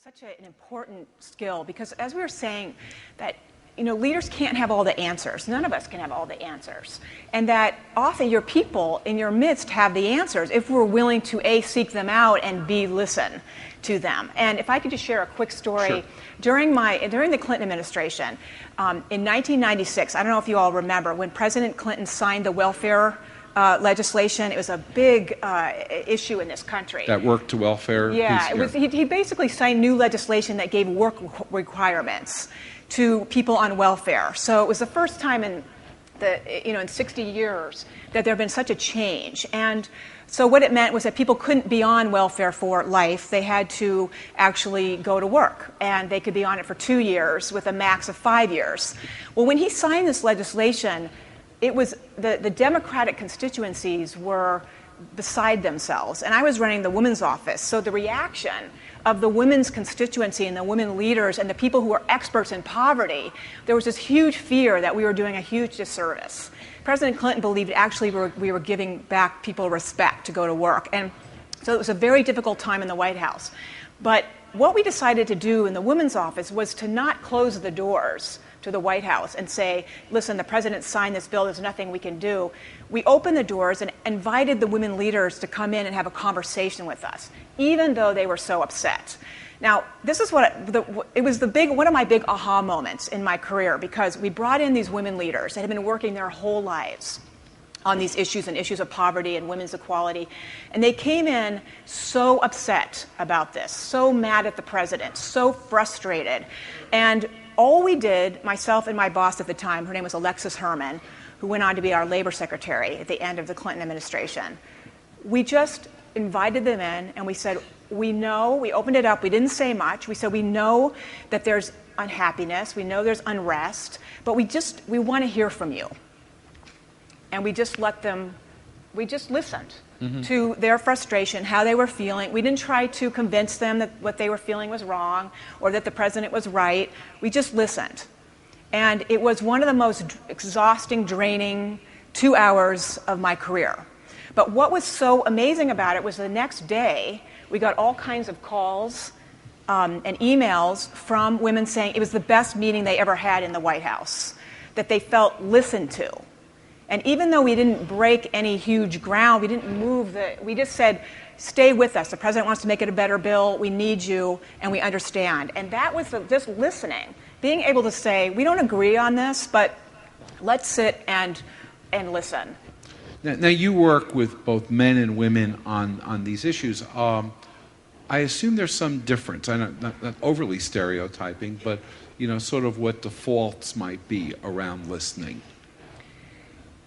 Such an important skill because, as we were saying, that leaders can't have all the answers. None of us can have all the answers, and that often your people in your midst have the answers if we're willing to A, seek them out, and B, listen to them. And if I could just share a quick story. Sure. During the Clinton administration, in 1996, I don't know if you all remember when President Clinton signed the welfare legislation. It was a big issue in this country. That work to welfare piece? Yeah, he basically signed new legislation that gave work requirements to people on welfare. So it was the first time in 60 years that there had been such a change. And so what it meant was that people couldn't be on welfare for life. They had to actually go to work, and they could be on it for 2 years with a max of 5 years. Well, when he signed this legislation, it was the Democratic constituencies were beside themselves. And I was running the women's office. So the reaction of the women's constituency and the women leaders and the people who were experts in poverty, there was this huge fear that we were doing a huge disservice. President Clinton believed actually we were giving back people respect to go to work. And so it was a very difficult time in the White House. But what we decided to do in the women's office was to not close the doors to the White House and say, listen, the president signed this bill, there's nothing we can do. We opened the doors and invited the women leaders to come in and have a conversation with us, even though they were so upset. Now, this is one of my big aha moments in my career, because we brought in these women leaders that had been working their whole lives on these issues and issues of poverty and women's equality. And they came in so upset about this, so mad at the president, so frustrated. And all we did, myself and my boss at the time, her name was Alexis Herman, who went on to be our labor secretary at the end of the Clinton administration, we just invited them in and we said, we opened it up, we didn't say much, we said we know that there's unhappiness, we know there's unrest, but we want to hear from you. And we just listened to their frustration, how they were feeling. We didn't try to convince them that what they were feeling was wrong or that the president was right. We just listened. And it was one of the most exhausting, draining 2 hours of my career. But what was so amazing about it was the next day, we got all kinds of calls and emails from women saying it was the best meeting they ever had in the White House, that they felt listened to. And even though we didn't break any huge ground, we didn't move we just said, stay with us. The president wants to make it a better bill. We need you, and we understand. And that was just listening, being able to say, we don't agree on this, but let's sit and listen. Now you work with both men and women on these issues. I assume there's some difference. I know not overly stereotyping, but sort of what the faults might be around listening.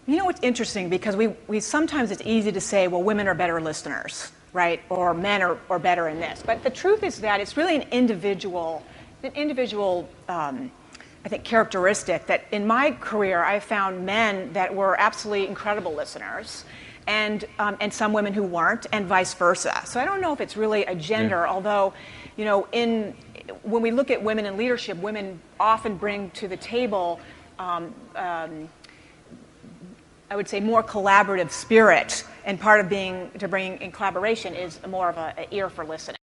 It's interesting because we sometimes it's easy to say, well, women are better listeners, right? Or men are better in this. But the truth is that it's really an individual I think, characteristic that in my career I found men that were absolutely incredible listeners and some women who weren't, and vice versa. So I don't know if it's really a gender, although, when we look at women in leadership, women often bring to the table I would say more collaborative spirit, and part of bringing in collaboration is more of an ear for listening.